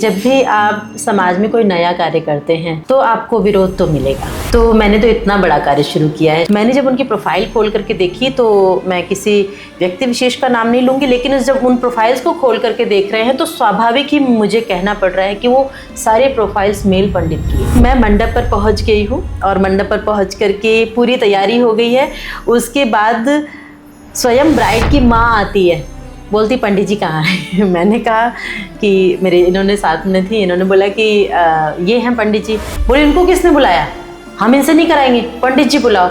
जब भी आप समाज में कोई नया कार्य करते हैं तो आपको विरोध तो मिलेगा। तो मैंने तो इतना बड़ा कार्य शुरू किया है। मैंने जब उनकी प्रोफाइल खोल करके देखी तो मैं किसी व्यक्ति विशेष का नाम नहीं लूँगी, लेकिन जब उन प्रोफाइल्स को खोल करके देख रहे हैं तो स्वाभाविक ही मुझे कहना पड़ रहा है कि वो सारे प्रोफाइल्स मेल पंडित की। मैं मंडप पर पहुँच गई हूँ और मंडप पर पहुँच करके पूरी तैयारी हो गई है। उसके बाद स्वयं ब्राइड की माँ आती है, बोलती पंडित जी कहाँ हैं। मैंने कहा कि मेरे इन्होंने साथ में थी, इन्होंने बोला कि ये हैं पंडित जी। बोले इनको किसने बुलाया, हम इनसे नहीं कराएंगे, पंडित जी बुलाओ।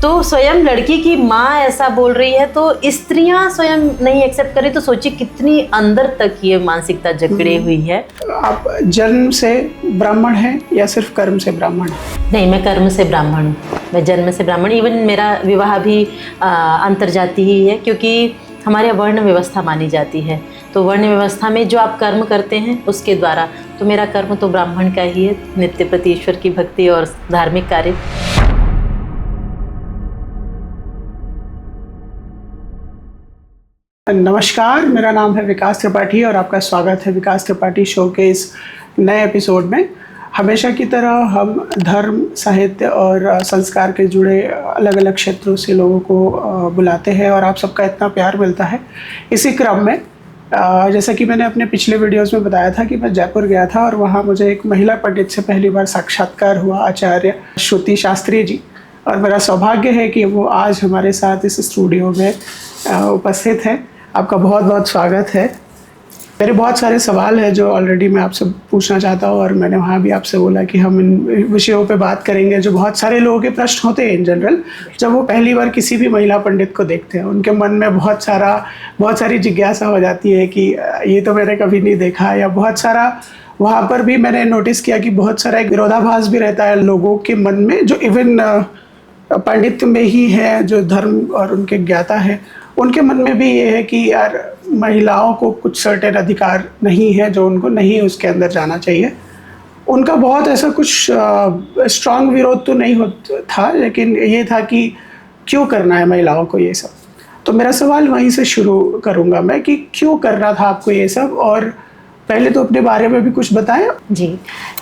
तो स्वयं लड़की की माँ ऐसा बोल रही है तो स्त्रियां स्वयं नहीं एक्सेप्ट करें तो सोचिए कितनी अंदर तक ये मानसिकता जकड़े हुई है। आप जन्म से ब्राह्मण हैं या सिर्फ कर्म से ब्राह्मण हैं? नहीं, मैं कर्म से ब्राह्मण हूँ, मैं जन्म से ब्राह्मण। इवन मेरा विवाह भी अंतर्जातीय ही है, क्योंकि हमारे वर्ण व्यवस्था मानी जाती है। तो वर्ण व्यवस्था में जो आप कर्म करते हैं उसके द्वारा, तो मेरा कर्म तो ब्राह्मण का ही है, नित्य प्रति ईश्वर की भक्ति और धार्मिक कार्य। नमस्कार, मेरा नाम है विकास त्रिपाठी और आपका स्वागत है विकास त्रिपाठी शो के इस नए एपिसोड में। हमेशा की तरह हम धर्म, साहित्य और संस्कार के जुड़े अलग अलग क्षेत्रों से लोगों को बुलाते हैं और आप सबका इतना प्यार मिलता है। इसी क्रम में जैसा कि मैंने अपने पिछले वीडियोस में बताया था कि मैं जयपुर गया था और वहाँ मुझे एक महिला पंडित से पहली बार साक्षात्कार हुआ, आचार्य श्रुति शास्त्री जी। और मेरा सौभाग्य है कि वो आज हमारे साथ इस स्टूडियो में उपस्थित हैं। आपका बहुत बहुत स्वागत है। मेरे बहुत सारे सवाल हैं जो ऑलरेडी मैं आपसे पूछना चाहता हूँ और मैंने वहाँ भी आपसे बोला कि हम इन विषयों पे बात करेंगे जो बहुत सारे लोगों के प्रश्न होते हैं इन जनरल। जब वो पहली बार किसी भी महिला पंडित को देखते हैं उनके मन में बहुत सारी जिज्ञासा हो जाती है कि ये तो मैंने कभी नहीं देखा, या बहुत सारा वहाँ पर भी मैंने नोटिस किया कि बहुत सारा एक विरोधाभास भी रहता है लोगों के मन में, जो इवन पंडित में ही है, जो धर्म और उनके ज्ञाता है उनके मन में भी ये है कि यार महिलाओं को कुछ सर्टेन अधिकार नहीं है जो उनको नहीं उसके अंदर जाना चाहिए। उनका बहुत ऐसा कुछ स्ट्रांग विरोध तो नहीं होता था, लेकिन ये था कि क्यों करना है महिलाओं को ये सब। तो मेरा सवाल वहीं से शुरू करूँगा मैं कि क्यों करना था आपको ये सब, और पहले तो अपने बारे में भी कुछ बताएं। जी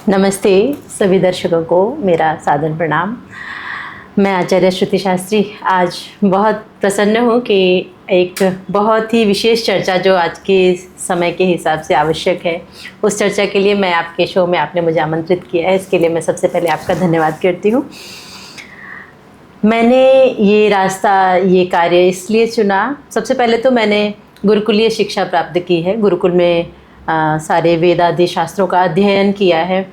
नमस्ते सभी दर्शकों को मेरा सादर प्रणाम। मैं आचार्य श्रुति शास्त्री आज बहुत प्रसन्न हूँ कि एक बहुत ही विशेष चर्चा जो आज के समय के हिसाब से आवश्यक है, उस चर्चा के लिए मैं आपके शो में आपने मुझे आमंत्रित किया है। इसके लिए मैं सबसे पहले आपका धन्यवाद करती हूँ। मैंने ये रास्ता, ये कार्य इसलिए चुना, सबसे पहले तो मैंने गुरुकुलीय शिक्षा प्राप्त की है। गुरुकुल में सारे वेद आदि शास्त्रों का अध्ययन किया है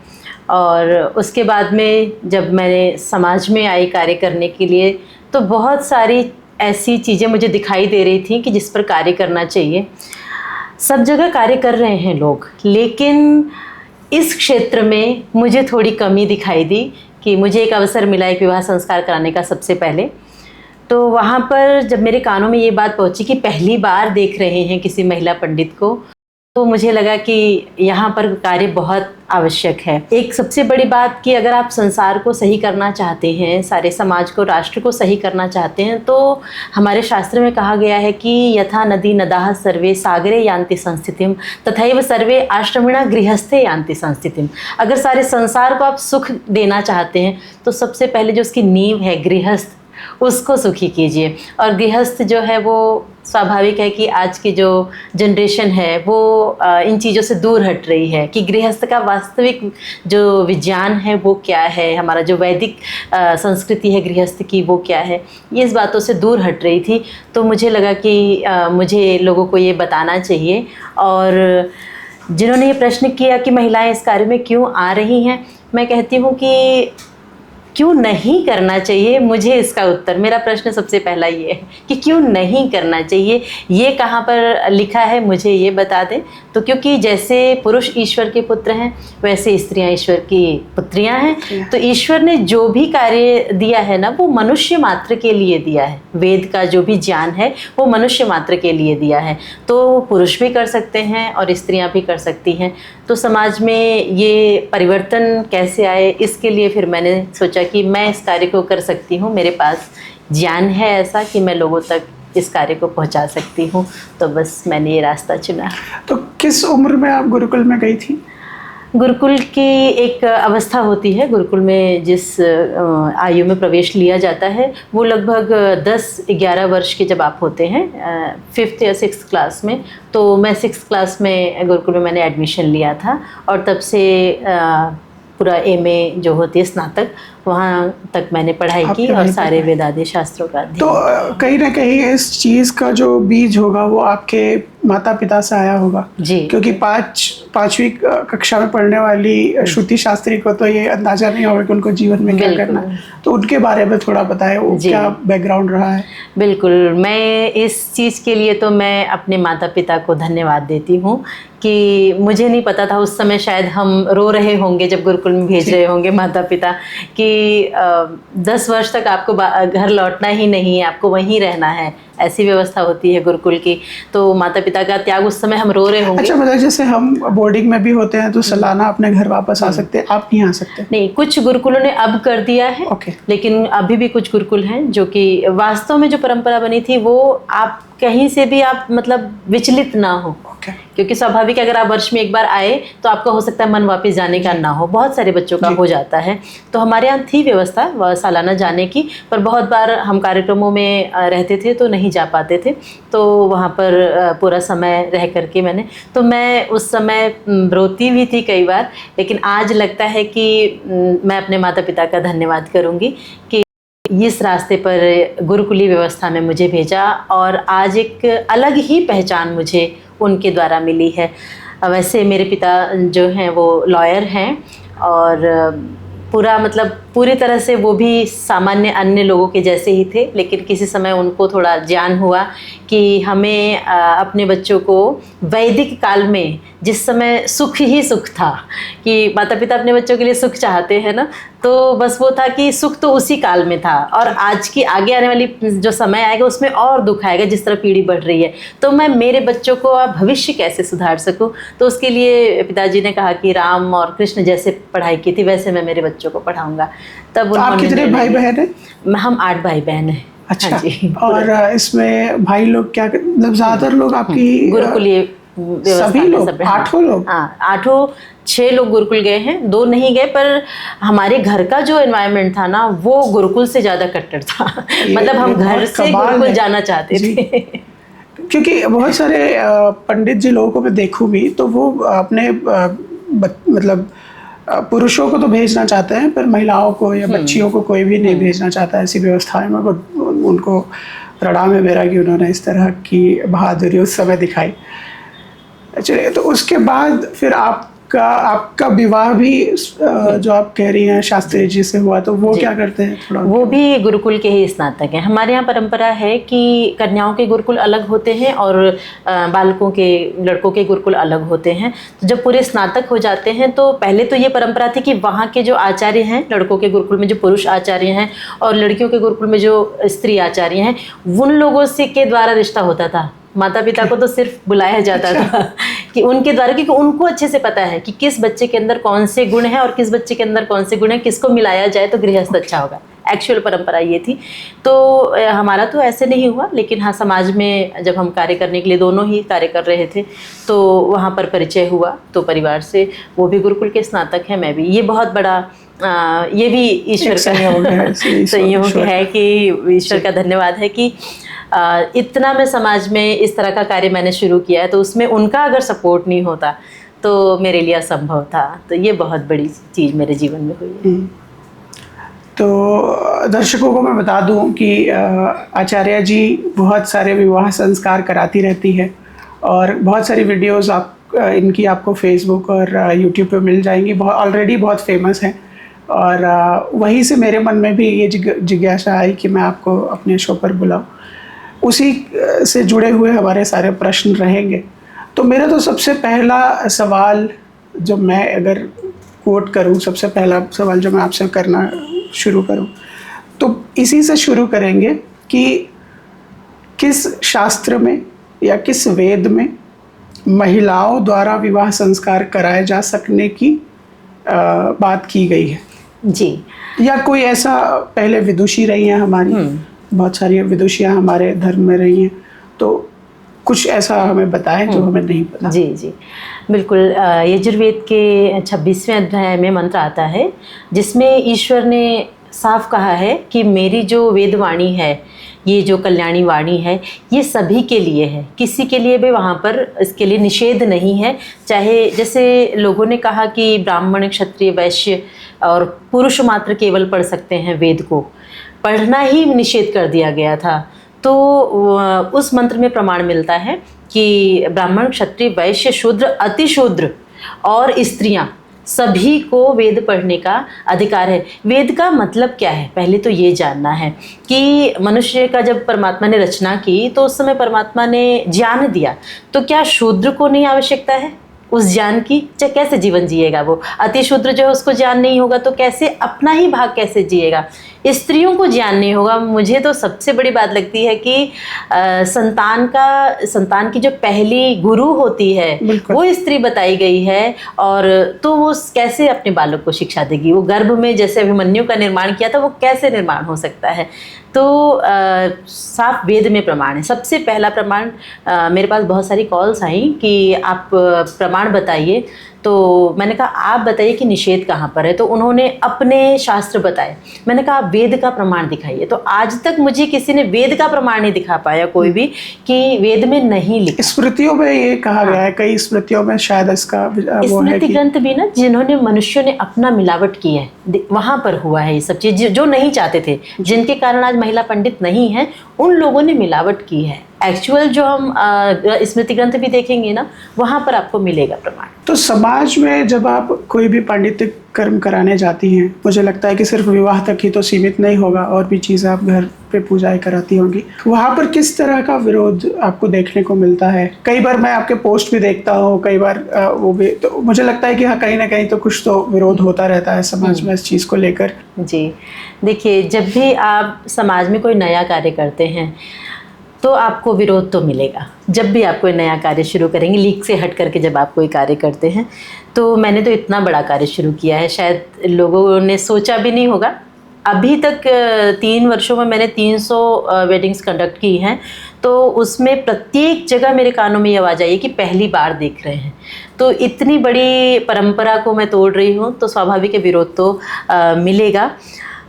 और उसके बाद में जब मैंने समाज में आई कार्य करने के लिए तो बहुत सारी ऐसी चीज़ें मुझे दिखाई दे रही थी कि जिस पर कार्य करना चाहिए। सब जगह कार्य कर रहे हैं लोग, लेकिन इस क्षेत्र में मुझे थोड़ी कमी दिखाई दी कि मुझे एक अवसर मिला एक विवाह संस्कार कराने का सबसे पहले। तो वहाँ पर जब मेरे कानों में ये बात पहुँची कि पहली बार देख रहे हैं किसी महिला पंडित को, तो मुझे लगा कि यहाँ पर कार्य बहुत आवश्यक है। एक सबसे बड़ी बात कि अगर आप संसार को सही करना चाहते हैं, सारे समाज को, राष्ट्र को सही करना चाहते हैं, तो हमारे शास्त्र में कहा गया है कि यथा नदी नदाः सर्वे सागरे यान्ति संस्थितिम तथैव सर्वे आश्रमिणः गृहस्थे यान्ति संस्थितिम। अगर सारे संसार को आप सुख देना चाहते हैं तो सबसे पहले जो उसकी नींव है गृहस्थ, उसको सुखी कीजिए। और गृहस्थ जो है वो स्वाभाविक है कि आज की जो जनरेशन है वो इन चीज़ों से दूर हट रही है कि गृहस्थ का वास्तविक जो विज्ञान है वो क्या है, हमारा जो वैदिक संस्कृति है गृहस्थ की वो क्या है, ये इस बातों से दूर हट रही थी। तो मुझे लगा कि मुझे लोगों को ये बताना चाहिए। और जिन्होंने ये प्रश्न किया कि महिलाएं इस कार्य में क्यों आ रही हैं, मैं कहती हूँ कि क्यों नहीं करना चाहिए। मुझे इसका उत्तर, मेरा प्रश्न सबसे पहला ये है कि क्यों नहीं करना चाहिए। ये कहाँ पर लिखा है मुझे ये बता दें। तो क्योंकि जैसे पुरुष ईश्वर के पुत्र हैं वैसे स्त्रियां ईश्वर की पुत्रियां हैं। तो ईश्वर ने जो भी कार्य दिया है ना वो मनुष्य मात्र के लिए दिया है। वेद का जो भी ज्ञान है वो मनुष्य मात्र के लिए दिया है। तो पुरुष भी कर सकते हैं और स्त्रियां भी कर सकती हैं। तो समाज में ये परिवर्तन कैसे आए, इसके लिए फिर मैंने सोचा कि मैं इस कार्य को कर सकती हूँ। मेरे पास ज्ञान है ऐसा कि मैं लोगों तक इस कार्य को पहुँचा सकती हूँ। तो बस मैंने ये रास्ता चुना। तो किस उम्र में आप गुरुकुल में गई थी? गुरुकुल की एक अवस्था होती है, गुरुकुल में जिस आयु में प्रवेश लिया जाता है वो लगभग 10-11 वर्ष के जब आप होते हैं, 5th या 6th क्लास में। तो मैं 6th क्लास में गुरुकुल में मैंने एडमिशन लिया था और तब से पूरा MA जो होती है स्नातक, वहाँ तक मैंने पढ़ाई की और सारे वेदांत शास्त्रों का अध्ययन। तो कहीं ना कहीं इस चीज़ का जो बीज होगा वो आपके माता पिता से आया होगा जी, क्योंकि पांचवी कक्षा में पढ़ने वाली श्रुति शास्त्री को तो ये अंदाजा नहीं होगा कि उनको जीवन में क्या करना है। तो उनके बारे में थोड़ा बताएं, वो क्या बैकग्राउंड रहा है। बिल्कुल, मैं इस चीज़ के लिए तो मैं अपने माता पिता को धन्यवाद देती हूँ कि मुझे नहीं पता था उस समय, शायद हम रो रहे होंगे जब गुरुकुल में भेज रहे होंगे माता पिता कि 10 वर्ष तक आपको घर लौटना ही नहीं है, आपको वहीं रहना है, ऐसी व्यवस्था होती है गुरुकुल की। तो माता पिता का त्याग उस समय हम रो रहे होंगे। अच्छा, मतलब जैसे हम बोर्डिंग में भी होते हैं तो सालाना अपने घर वापस आ सकते हैं, आप नहीं आ सकते? नहीं, कुछ गुरुकुलों ने अब कर दिया है। लेकिन अभी भी कुछ गुरुकुल हैं जो कि वास्तव में जो परंपरा बनी थी वो आप कहीं से भी आप मतलब विचलित ना हो, क्योंकि स्वाभाविक अगर आप वर्ष में एक बार आए तो आपका हो सकता है मन वापस जाने का ना हो, बहुत सारे बच्चों का हो जाता है। तो हमारे यहाँ थी व्यवस्था सालाना जाने की, पर बहुत बार हम कार्यक्रमों में रहते थे तो नहीं जा पाते थे। तो वहाँ पर पूरा समय रह करके मैं उस समय रोती भी थी कई बार, लेकिन आज लगता है कि मैं अपने माता पिता का धन्यवाद करूँगी कि इस रास्ते पर गुरुकुली व्यवस्था में मुझे भेजा और आज एक अलग ही पहचान मुझे उनके द्वारा मिली है। वैसे मेरे पिता जो हैं वो लॉयर हैं और पूरी तरह से वो भी सामान्य अन्य लोगों के जैसे ही थे, लेकिन किसी समय उनको थोड़ा ज्ञान हुआ कि हमें अपने बच्चों को वैदिक काल में जिस समय सुख ही सुख था, कि माता पिता अपने बच्चों के लिए सुख चाहते हैं ना, तो बस वो था कि सुख तो उसी काल में था और आज की आगे आने वाली जो समय आएगा उसमें और दुख आएगा जिस तरह पीढ़ी बढ़ रही है। तो मैं मेरे बच्चों को भविष्य कैसे सुधार सकूं, तो उसके लिए पिताजी ने कहा कि राम और कृष्ण जैसे पढ़ाई की थी वैसे मैं मेरे बच्चों को पढ़ाऊंगा। तब तो आप कितने भाई बहन हैं? हम 8 भाई बहन हैं। अच्छा, और इसमें भाई लोग क्या, मतलब ज्यादातर लोग आपकी गुरुकुलीय सभी लोग 8 लोग? हाँ, 6 लोग गुरुकुल गए हैं, 2 नहीं गए, पर हमारे घर का जो एनवायरनमेंट था ना वो गुरुकुल से ज़्यादा कट्टर था। मतलब हम घर से गुरुकुल जाना चाहते थे। क्योंकि बहुत सारे पंडित जी लोगों को मैं देखूं भी तो वो अपने मतलब पुरुषों को तो भेजना चाहते हैं पर महिलाओं को या बच्चियों को कोई भी नहीं भेजना चाहता ऐसी व्यवस्थाएं में। उनको प्रणाम है मेरा कि उन्होंने इस तरह की बहादुरी उस समय दिखाई। चलिए, तो उसके बाद फिर आपका विवाह भी जो आप कह रही हैं शास्त्री जी से हुआ, तो वो क्या करते हैं थोड़ा? वो भी गुरुकुल के ही स्नातक हैं। हमारे यहाँ परंपरा है कि कन्याओं के गुरुकुल अलग होते हैं और बालकों के लड़कों के गुरुकुल अलग होते हैं। तो जब पूरे स्नातक हो जाते हैं तो पहले तो ये परंपरा थी कि वहाँ के जो आचार्य हैं, लड़कों के गुरुकुल में जो पुरुष आचार्य हैं और लड़कियों के गुरुकुल में जो स्त्री आचार्य हैं, उन लोगों से के द्वारा रिश्ता होता था। माता पिता को तो सिर्फ बुलाया जाता था कि उनके द्वारा, क्योंकि उनको अच्छे से पता है कि किस बच्चे के अंदर कौन से गुण हैं और किस बच्चे के अंदर कौन से गुण हैं, किसको मिलाया जाए तो गृहस्थ अच्छा होगा। एक्चुअल परंपरा ये थी। तो हमारा तो ऐसे नहीं हुआ, लेकिन हाँ, समाज में जब हम कार्य करने के लिए दोनों ही कार्य कर रहे थे तो वहाँ पर परिचय हुआ। तो परिवार से वो भी गुरुकुल के स्नातक हैं, मैं भी। ये बहुत बड़ा ये भी ईश्वर का संयोग है कि ईश्वर का धन्यवाद है कि इतना मैं समाज में इस तरह का कार्य मैंने शुरू किया है। तो उसमें उनका अगर सपोर्ट नहीं होता तो मेरे लिए असंभव था। तो ये बहुत बड़ी चीज़ मेरे जीवन में हुई है। तो दर्शकों को मैं बता दूं कि आचार्य जी बहुत सारे विवाह संस्कार कराती रहती है और बहुत सारी वीडियोस इनकी आपको फेसबुक और यूट्यूब पे मिल जाएंगी। ऑलरेडी बहुत फेमस हैं और वहीं से मेरे मन में भी ये जिज्ञासा आई कि मैं आपको अपने शो पर बुलाऊं। उसी से जुड़े हुए हमारे सारे प्रश्न रहेंगे। तो मेरा तो सबसे पहला सवाल जो मैं अगर कोट करूं, सबसे पहला सवाल जो मैं आपसे करना शुरू करूं तो इसी से शुरू करेंगे कि किस शास्त्र में या किस वेद में महिलाओं द्वारा विवाह संस्कार कराए जा सकने की बात की गई है जी, या कोई ऐसा पहले विदुषी रही हैं हमारी, बहुत सारी विदुषियाँ हमारे धर्म में रही हैं, तो कुछ ऐसा हमें बताएं जो हमें नहीं पता। जी जी बिल्कुल। यजुर्वेद के 26वें अध्याय में मंत्र आता है जिसमें ईश्वर ने साफ कहा है कि मेरी जो वेदवाणी है, ये जो कल्याणी वाणी है, ये सभी के लिए है, किसी के लिए भी वहाँ पर इसके लिए निषेध नहीं है। चाहे जैसे लोगों ने कहा कि ब्राह्मण, क्षत्रिय, वैश्य और पुरुष मात्र केवल पढ़ सकते हैं वेद को, पढ़ना ही निषेध कर दिया गया था। तो उस मंत्र में प्रमाण मिलता है कि ब्राह्मण, क्षत्रिय, वैश्य, शूद्र, अतिशूद्र और स्त्रियां सभी को वेद पढ़ने का अधिकार है। वेद का मतलब क्या है, पहले तो ये जानना है कि मनुष्य का जब परमात्मा ने रचना की तो उस समय परमात्मा ने ज्ञान दिया, तो क्या शूद्र को नहीं आवश्यकता है उस ज्ञान की? चाहे कैसे जीवन जिएगा वो? अतिशूद्र जो है उसको ज्ञान नहीं होगा तो कैसे अपना ही भाग कैसे जिएगा? स्त्रियों को ज्ञान नहीं होगा। मुझे तो सबसे बड़ी बात लगती है कि संतान की जो पहली गुरु होती है वो स्त्री बताई गई है, और तो वो कैसे अपने बालक को शिक्षा देगी? वो गर्भ में जैसे अभिमन्यु का निर्माण किया था वो कैसे निर्माण हो सकता है? तो साफ वेद में प्रमाण है। सबसे पहला प्रमाण, मेरे पास बहुत सारी कॉल्स आई कि आप प्रमाण बताइए, तो मैंने कहा आप बताइए कि निषेध कहाँ पर है। तो उन्होंने अपने शास्त्र बताए। मैंने कहा आप वेद का प्रमाण दिखाइए। तो आज तक मुझे किसी ने वेद का प्रमाण नहीं दिखा पाया कोई भी कि वेद में नहीं लिखा। स्मृतियों में ये कहा गया है, कई स्मृतियों में शायद इसका वो है स्मृति ग्रंथ भी ना, जिन्होंने मनुष्यों ने अपना मिलावट की है वहाँ पर हुआ है ये सब चीज़, जो नहीं चाहते थे, जिनके कारण आज महिला पंडित नहीं है, उन लोगों ने मिलावट की है। एक्चुअल जो हम स्मृति ग्रंथ भी देखेंगे ना, वहाँ पर आपको मिलेगा प्रमाण। तो समाज में जब आप कोई भी पांडित्य कर्म कराने जाती हैं, मुझे लगता है कि सिर्फ विवाह तक ही तो सीमित नहीं होगा, और भी चीज़ें आप घर पे पूजाएं कराती होंगी। वहाँ पर किस तरह का विरोध आपको देखने को मिलता है? कई बार मैं आपके पोस्ट भी देखता हूँ, कई बार वो भी, तो मुझे लगता है कि हाँ, कहीं ना कहीं तो कुछ तो विरोध होता रहता है समाज में इस चीज़ को लेकर। जी देखिए, जब भी आप समाज में कोई नया कार्य करते हैं तो आपको विरोध तो मिलेगा। जब भी आप कोई नया कार्य शुरू करेंगे, लीक से हट करके जब आप कोई कार्य करते हैं, तो मैंने तो इतना बड़ा कार्य शुरू किया है, शायद लोगों ने सोचा भी नहीं होगा। अभी तक 3 वर्षों में मैंने 300 वेडिंग्स कंडक्ट की हैं, तो उसमें प्रत्येक जगह मेरे कानों में ये आवाज़ आई है कि पहली बार देख रहे हैं। तो इतनी बड़ी परंपरा को मैं तोड़ रही हूँ, तो स्वाभाविक विरोध तो मिलेगा।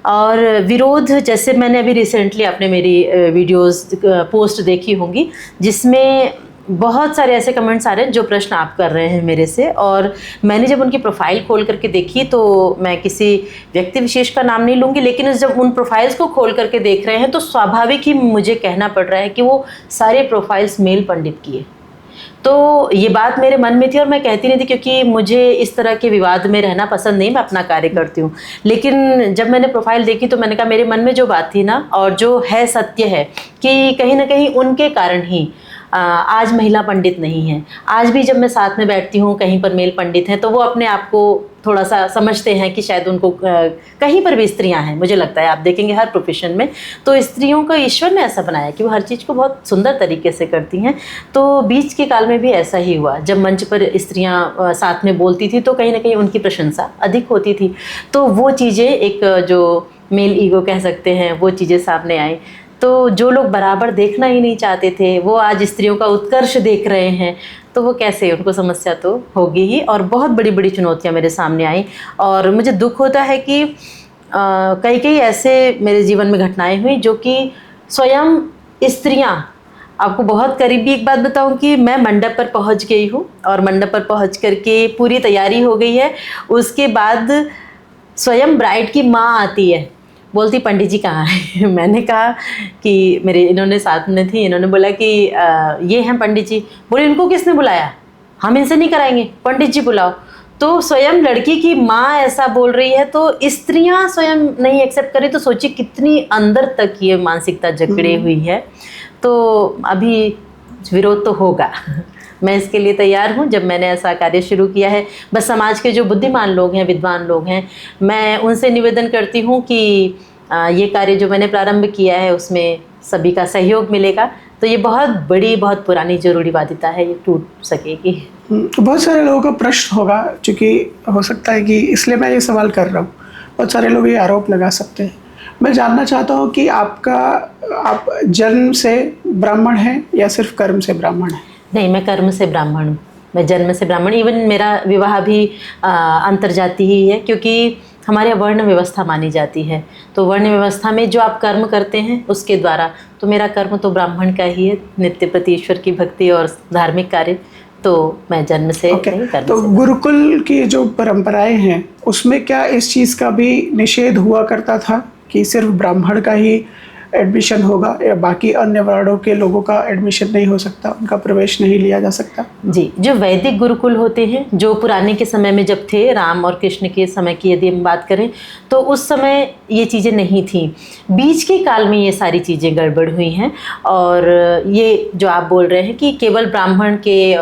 और विरोध, जैसे मैंने अभी रिसेंटली आपने मेरी वीडियोस पोस्ट देखी होंगी, जिसमें बहुत सारे ऐसे कमेंट्स आ रहे हैं जो प्रश्न आप कर रहे हैं मेरे से, और मैंने जब उनकी प्रोफाइल खोल करके देखी, तो मैं किसी व्यक्ति विशेष का नाम नहीं लूँगी, लेकिन जब उन प्रोफाइल्स को खोल करके देख रहे हैं तो स्वाभाविक ही मुझे कहना पड़ रहा है कि वो सारे प्रोफाइल्स मेल पंडित की है। तो ये बात मेरे मन में थी और मैं कहती नहीं थी, क्योंकि मुझे इस तरह के विवाद में रहना पसंद नहीं, मैं अपना कार्य करती हूँ। लेकिन जब मैंने प्रोफाइल देखी तो मैंने कहा मेरे मन में जो बात थी ना, और जो है सत्य है, कि कहीं ना कहीं उनके कारण ही आज महिला पंडित नहीं है। आज भी जब मैं साथ में बैठती हूँ, कहीं पर मेल पंडित हैं, तो वो अपने आप को थोड़ा सा समझते हैं कि शायद उनको कहीं पर भी स्त्रियां हैं। मुझे लगता है आप देखेंगे हर प्रोफेशन में तो स्त्रियों को ईश्वर ने ऐसा बनाया कि वो हर चीज़ को बहुत सुंदर तरीके से करती हैं। तो बीच के काल में भी ऐसा ही हुआ, जब मंच पर स्त्रियां साथ में बोलती थी तो कहीं ना कहीं उनकी प्रशंसा अधिक होती थी। तो वो चीज़ें, एक जो मेल ईगो कह सकते हैं, वो चीज़ें सामने आई। तो जो लोग बराबर देखना ही नहीं चाहते थे, वो आज स्त्रियों का उत्कर्ष देख रहे हैं, तो वो कैसे, उनको समस्या तो होगी ही। और बहुत बड़ी बड़ी चुनौतियां मेरे सामने आई, और मुझे दुख होता है कि कई ऐसे मेरे जीवन में घटनाएं हुई जो कि स्वयं स्त्रियां, आपको बहुत करीबी एक बात बताऊं कि मैं मंडप पर पहुंच गई हूं, और मंडप पर पहुंच करके पूरी तैयारी हो गई है। उसके बाद स्वयं ब्राइड की माँ आती है, बोलती पंडित जी कहाँ हैं? मैंने कहा कि मेरे, इन्होंने साथ में थी, इन्होंने बोला कि ये हैं पंडित जी। बोले इनको किसने बुलाया? हम इनसे नहीं कराएंगे, पंडित जी बुलाओ। तो स्वयं लड़की की माँ ऐसा बोल रही है, तो स्त्रियां स्वयं नहीं एक्सेप्ट करें, तो सोचिए कितनी अंदर तक ये मानसिकता जकड़े हुई है। तो अभी विरोध तो होगा, मैं इसके लिए तैयार हूँ। जब मैंने ऐसा कार्य शुरू किया है, बस समाज के जो बुद्धिमान लोग हैं, विद्वान लोग हैं, मैं उनसे निवेदन करती हूँ कि ये कार्य जो मैंने प्रारंभ किया है उसमें सभी का सहयोग मिलेगा, तो ये बहुत बड़ी, बहुत पुरानी जरूरी बाध्यता है, ये टूट सकेगी। बहुत सारे लोगों का प्रश्न होगा, चूँकि हो सकता है कि, इसलिए मैं ये सवाल कर रहा हूँ, बहुत सारे लोग ये आरोप लगा सकते हैं, मैं जानना चाहता हूँ कि आप जन्म से ब्राह्मण हैं या सिर्फ कर्म से ब्राह्मण हैं? नहीं, मैं कर्म से ब्राह्मण हूँ। मैं जन्म से ब्राह्मण, इवन मेरा विवाह भी अंतर्जातीय ही है, क्योंकि हमारे यहाँ वर्ण व्यवस्था मानी जाती है। तो वर्ण व्यवस्था में जो आप कर्म करते हैं उसके द्वारा, तो मेरा कर्म तो ब्राह्मण का ही है, नित्य प्रति ईश्वर की भक्ति और धार्मिक कार्य। तो मैं जन्म से नहीं, कर्म तो से। गुरुकुल की जो परंपराएं हैं उसमें क्या इस चीज़ का भी निषेध हुआ करता था कि सिर्फ ब्राह्मण का ही एडमिशन होगा या बाकी अन्य वर्णों के लोगों का एडमिशन नहीं हो सकता, उनका प्रवेश नहीं लिया जा सकता? जी, जो वैदिक गुरुकुल होते हैं, जो पुराने के समय में जब थे, राम और कृष्ण के समय की यदि हम बात करें, तो उस समय ये चीज़ें नहीं थीं। बीच के काल में ये सारी चीज़ें गड़बड़ हुई हैं। और ये जो आप बोल रहे हैं कि केवल ब्राह्मण के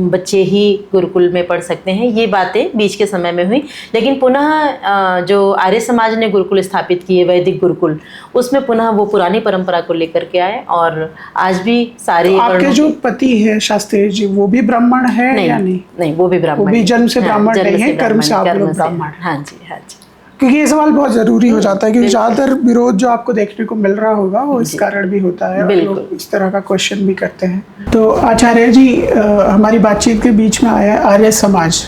बच्चे ही गुरुकुल में पढ़ सकते हैं, ये बातें बीच के समय में हुई। लेकिन पुनः जो आर्य समाज ने गुरुकुल स्थापित किए, वैदिक गुरुकुल, उसमें पुनः वो पुरानी परंपरा को लेकर के आए। और आज भी सारे तो आपके जो पति है शास्त्री जी, वो भी ब्राह्मण है नहीं, या नहीं? नहीं, वो भी ब्राह्मण, वो भी जन्म से हाँ, ब्राह्मण जन्म नहीं से है, कर्म से आप लोग कर्म ब्राह्मण हैं। हाँ जी, हाँ जी। क्योंकि ये सवाल बहुत जरूरी हो जाता है, क्योंकि ज्यादातर विरोध जो आपको देखने को मिल रहा होगा वो इस कारण भी होता है, और लोग इस तरह का क्वेश्चन भी करते हैं। तो आचार्य जी, हमारी बातचीत के बीच में आया आर्य समाज,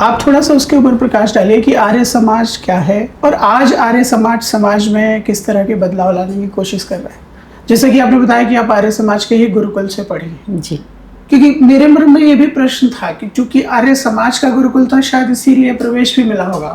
आप थोड़ा सा उसके ऊपर प्रकाश डालिए कि आर्य समाज क्या है और आज आर्य समाज में किस तरह के बदलाव लाने की कोशिश कर रहे हैं। जैसे कि आपने बताया कि आप आर्य समाज के ही गुरुकुल से पढ़े हैं। जी, क्योंकि मेरे मन में ये भी प्रश्न था कि चूंकि आर्य समाज का गुरुकुल था, शायद इसीलिए प्रवेश भी मिला होगा।